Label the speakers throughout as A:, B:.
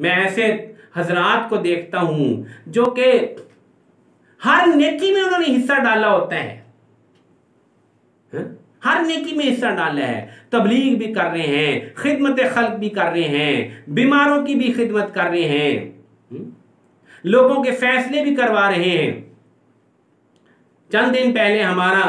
A: मैं ऐसे हजरात को देखता हूं जो कि हर नेकी में उन्होंने हिस्सा डाला होता है, हर नेकी में हिस्सा डाला है, तबलीग भी कर रहे हैं, खिदमत खल्क भी कर रहे हैं, बीमारों की भी खिदमत कर रहे हैं, लोगों के फैसले भी करवा रहे हैं। चंद दिन पहले हमारा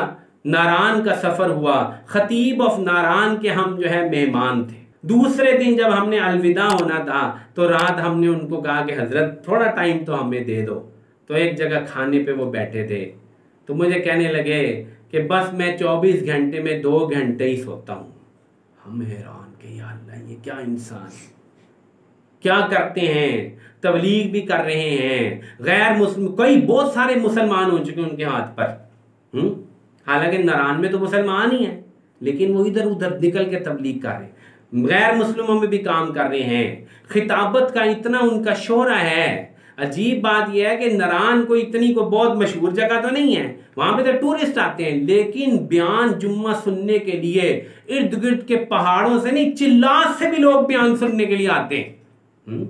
A: नारान का सफर हुआ, खतीब ऑफ नारान के हम जो है मेहमान थे। दूसरे दिन जब हमने अलविदा होना था तो रात हमने उनको कहा कि हजरत थोड़ा टाइम तो हमें दे दो। तो एक जगह खाने पे वो बैठे थे तो मुझे कहने लगे कि बस मैं 24 घंटे में 2 घंटे ही सोता हूँ। हम हैरान कि या अल्लाह ये क्या इंसान, क्या करते हैं, तबलीग भी कर रहे हैं, गैर मुस्लिम कई बहुत सारे मुसलमान हो चुके उनके हाथ पर। हालांकि नारान में तो मुसलमान ही हैं लेकिन वो इधर उधर निकल के तबलीग कर रहे हैं, गैर मुस्लिमों में भी काम कर रहे हैं। खिताबत का इतना उनका शोरा है। अजीब बात यह है कि नारान को इतनी को बहुत मशहूर जगह तो नहीं है, वहां पे तो टूरिस्ट आते हैं, लेकिन बयान जुम्मा सुनने के लिए इर्द गिर्द के पहाड़ों से नहीं, चिल्लात से भी लोग बयान सुनने के लिए आते हैं।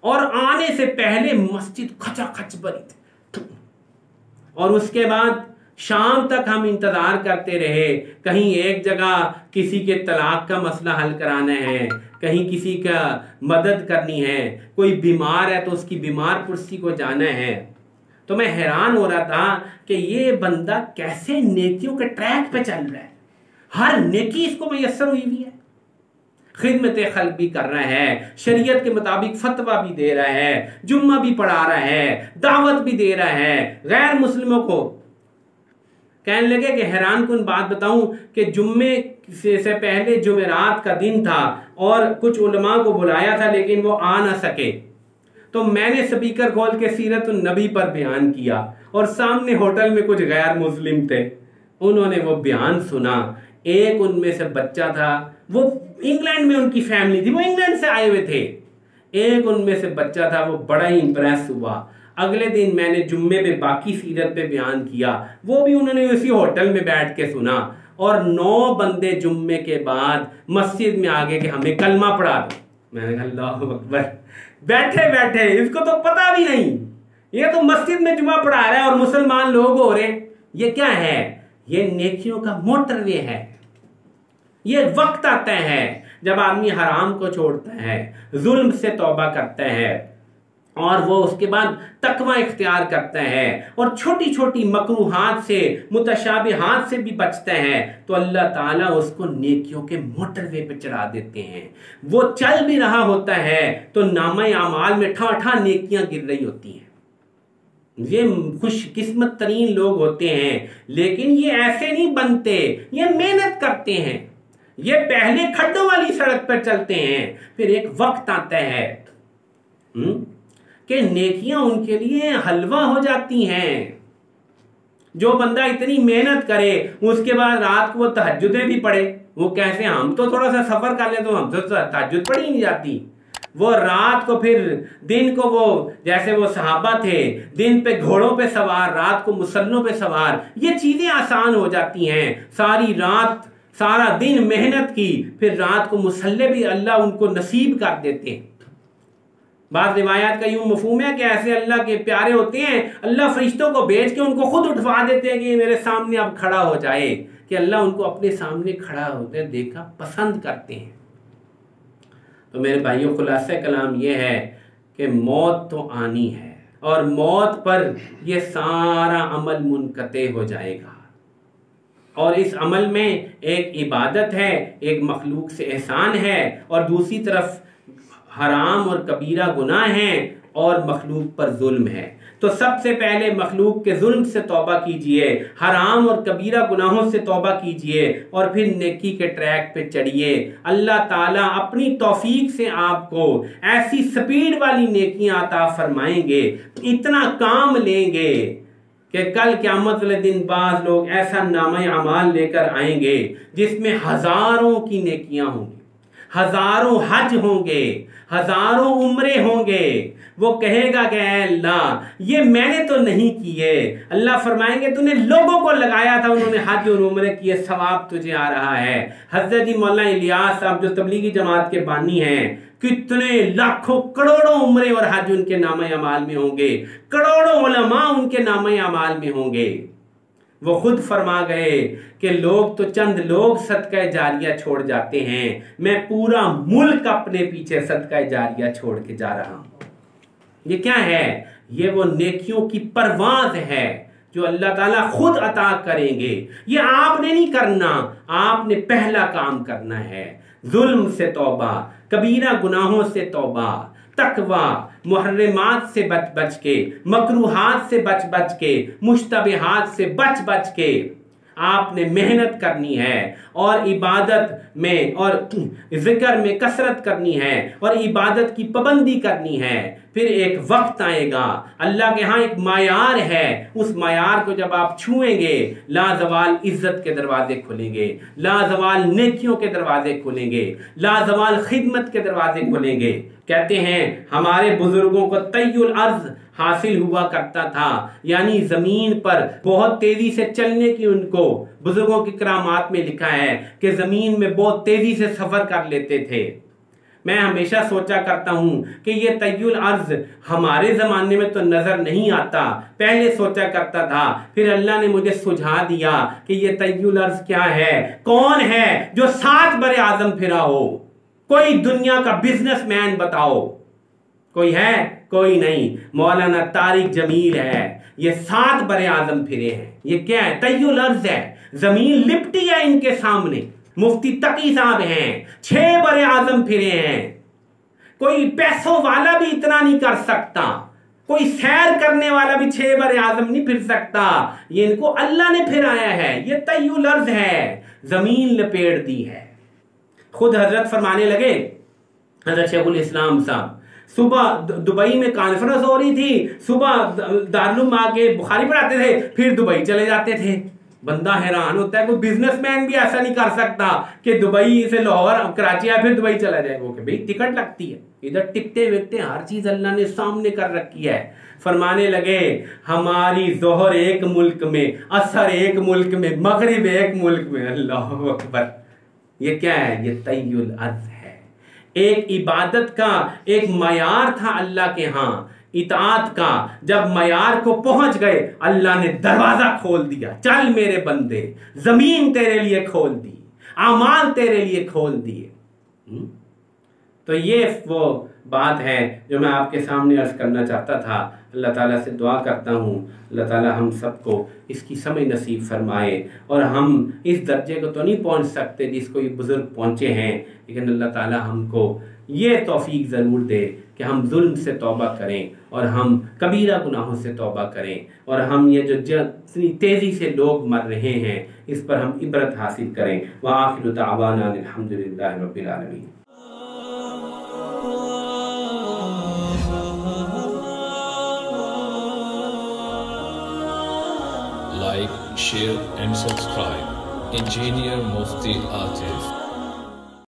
A: और आने से पहले मस्जिद खचाखच भरी थी और उसके बाद शाम तक हम इंतजार करते रहे। कहीं एक जगह किसी के तलाक का मसला हल कराना है, कहीं किसी का मदद करनी है, कोई बीमार है तो उसकी बीमार पुरसी को जाना है। तो मैं हैरान हो रहा था कि ये बंदा कैसे नेकियों के ट्रैक पे चल रहा है, हर नेकी इसको मैसर हुई हुई है, खिदमत खल्क भी कर रहा है, शरीयत के मुताबिक फतवा भी दे रहा है, जुम्मा भी पढ़ा रहा है, दावत भी दे रहा है गैर मुस्लिमों को। कहने लगे कि हैरान कुन बात बताऊं कि जुम्मे से पहले जुमेरात का दिन था और कुछ उलमा को बुलाया था लेकिन वो आ ना सके, तो मैंने स्पीकर खोल के सीरत नबी पर बयान किया और सामने होटल में कुछ गैर मुस्लिम थे, उन्होंने वो बयान सुना। एक उनमें से बच्चा था, वो इंग्लैंड में उनकी फैमिली थी, वो इंग्लैंड से आए हुए थे। एक उनमें से बच्चा था, वो बड़ा ही इंप्रेस हुआ। अगले दिन मैंने जुम्मे पे बाकी सीरत पे बयान किया, वो भी उन्होंने उसी होटल में बैठ के सुना। और 9 बंदे जुम्मे के बाद मस्जिद में आ गए कि हमें कलमा पढ़ा दो। मैंने कहा अल्लाह अकबर, बैठे बैठे इसको तो पता भी नहीं, ये तो मस्जिद में जुम्मा पढ़ा रहा है और मुसलमान लोग हो रहे। ये क्या है? ये नेकियों का मोटरवे है। ये वक्त आता है जब आदमी हराम को छोड़ता है, जुल्म से तौबा करता है और वो उसके बाद तकवा इख्तियार करता है और छोटी छोटी मकरूहात से, मुतशाबिहात से भी बचता है, तो अल्लाह ताला उसको नेकियों के मोटरवे पे चढ़ा देते हैं। वो चल भी रहा होता है तो नामे आमाल में ठा नेकियां गिर रही होती हैं। ये खुशकिस्मत तरीन लोग होते हैं, लेकिन ये ऐसे नहीं बनते, ये मेहनत करते हैं, ये पहले खड्डों वाली सड़क पर चलते हैं, फिर एक वक्त आता है कि नेकियां उनके लिए हलवा हो जाती हैं। जो बंदा इतनी मेहनत करे उसके बाद रात को वो तहज्जुदें भी पढ़े, वो कैसे, हम तो थोड़ा सा सफर कर ले तो हम तो तहज्जुद पढ़ी नहीं जाती, वो रात को फिर दिन को वो जैसे वो सहाबा थे, दिन पे घोड़ों पे सवार, रात को मुसल्लों पे सवार, ये चीजें आसान हो जाती हैं। सारी रात सारा दिन मेहनत की, फिर रात को मुसल्ले भी अल्लाह उनको नसीब कर देते हैं। बात रिवायात का यूं मफहूम है कि ऐसे अल्लाह के प्यारे होते हैं, अल्लाह फरिश्तों को भेज के उनको खुद उठवा देते हैं कि मेरे सामने अब खड़ा हो जाए, कि अल्लाह उनको अपने सामने खड़ा होते देखा पसंद करते हैं। तो मेरे भाइयों, खुलासा कलाम यह है कि मौत तो आनी है और मौत पर यह सारा अमल मुनक़ते हो जाएगा। और इस अमल में एक इबादत है, एक मखलूक से एहसान है और दूसरी तरफ हराम और कबीरा गुनाह हैं और मखलूक पर जुल्म है। तो सबसे पहले मखलूक के जुल्म से तौबा कीजिए, हराम और कबीरा गुनाहों से तौबा कीजिए और फिर नेकी के ट्रैक पे चढ़िए। अल्लाह ताला अपनी तौफीक से आपको ऐसी स्पीड वाली नेकियां अता फरमाएंगे, इतना काम लेंगे कि कल क़यामत वाले दिन बाद लोग ऐसा नामा अमाल लेकर आएंगे जिसमें हजारों की नेकियां होंगी, ہزاروں حج ہوں گے، ہزاروں عمرے ہوں گے، وہ کہے گا کہ اے اللہ یہ میں نے تو نہیں کیے۔ اللہ فرمائیں گے تو نے لوگوں کو لگایا تھا، انہوں نے حج اور عمرے کیے، ثواب تجھے آ رہا ہے۔ حضرت مولانا الیاس صاحب جو تبلیغی جماعت کے بانی ہیں، کتنے لاکھوں کروڑوں عمرے اور حج ان کے نامہ اعمال میں ہوں گے، کروڑوں علماء ان کے نامہ اعمال میں ہوں گے۔ وہ خود فرما گئے کہ لوگ تو چند لوگ صدقہ جاریہ چھوڑ جاتے ہیں، میں پورا ملک اپنے پیچھے صدقہ جاریہ چھوڑ کے جا رہا ہوں۔ یہ کیا ہے؟ یہ وہ نیکیوں کی پرواز ہے جو اللہ تعالیٰ خود عطا کریں گے۔ یہ آپ نے نہیں کرنا، آپ نے پہلا کام کرنا ہے، ظلم سے توبہ، کبیرہ گناہوں سے توبہ، تقوی، محرمات سے بچ کے، مکروہات سے بچ کے، مشتبہات سے بچ کے آپ نے محنت کرنی ہے، اور عبادت میں اور ذکر میں کثرت کرنی ہے، اور عبادت کی پابندی کرنی ہے۔ پھر ایک وقت آئے گا، اللہ کے ہاں ایک معیار ہے، اس معیار کو جب آپ چھوئیں گے، لازوال عزت کے دروازے کھلیں گے، لازوال نیکیوں کے دروازے کھلیں گے، لازوال خدمت کے دروازے کھلیں گے۔ کہتے ہیں ہمارے بزرگوں کو طی الارض حاصل ہوا کرتا تھا، یعنی زمین پر بہت تیزی سے چلنے کی ان کو بزرگوں کی کرامات میں لکھا ہے کہ زمین میں بہت تیزی سے سفر کر لیتے تھے۔ میں ہمیشہ سوچا کرتا ہوں کہ یہ طی الارض ہمارے زمانے میں تو نظر نہیں آتا، پہلے سوچا کرتا تھا، پھر اللہ نے مجھے سجھا دیا کہ یہ طی الارض کیا ہے۔ کون ہے جو 7 بر اعظم پھرا ہو؟ کوئی دنیا کا بزنس مین بتاؤ، کوئی ہے؟ کوئی نہیں۔ مولانا طارق جمیل ہے، یہ 7 بر اعظم پھرے ہیں۔ یہ کیا ہے؟ طی الارض ہے، زمین لپٹی ہے ان کے سامنے۔ مفتی تقی صاحب ہیں، 6 بر اعظم پھرے ہیں۔ کوئی پیسوں والا بھی اتنا نہیں کر سکتا، کوئی سیر کرنے والا بھی 6 بر اعظم نہیں پھر سکتا، یہ ان کو اللہ نے پھرایا ہے۔ یہ طی الارض ہے، زمین لپیٹ دی ہے۔ خود حضرت فرمانے لگے، حضرت شیخ الاسلام صاحب، صبح دبئی میں کانفرنس ہو رہی تھی، صبح دارالعلوم آ کے بخاری پڑھاتے تھے، پھر دبئی چلے جاتے تھے۔ بندہ حیران ہوتا ہے، کوئی بزنس مین بھی ایسا نہیں کر سکتا کہ دبئی سے لاہور کراچی آئے پھر دبئی چلا جائے۔ وہ کہ بھئی ٹکٹ لگتی ہے، ادھر ٹکٹیں وکٹیں ہر چیز اللہ نے سامنے کر رکھی ہے۔ فرمانے لگے ہماری ظہر ایک ملک میں، عصر ایک ملک میں، مغرب ایک ملک میں۔ اللہ اکبر! یہ کیا ہے؟ یہ طی الارض ہے۔ ایک عبادت کا ایک معیار تھا اللہ کے ہاں، اطاعت کا۔ جب معیار کو پہنچ گئے، اللہ نے دروازہ کھول دیا، چل میرے بندے، زمین تیرے لیے کھول دی، اعمال تیرے لیے کھول دیے۔ تو یہ وہ بات ہے جو میں آپ کے سامنے عرض کرنا چاہتا تھا۔ اللہ تعالیٰ سے دعا کرتا ہوں اللہ تعالیٰ ہم سب کو اس کی سمجھ نصیب فرمائے، اور ہم اس درجے کو تو نہیں پہنچ سکتے جس کو یہ بزرگ پہنچے ہیں، لیکن اللہ تعالیٰ ہم کو یہ توفیق ضرور دے کہ ہم ظلم سے توبہ کریں، اور ہم کبیرہ گناہوں سے توبہ کریں، اور ہم یہ جو جتنی تیزی سے لوگ مر رہے ہیں اس پر ہم عبرت حاصل کریں۔ وآخر دعوانا الحمدللہ رب العالمین۔
B: Like, share and subscribe. Engineer Mufti Atif.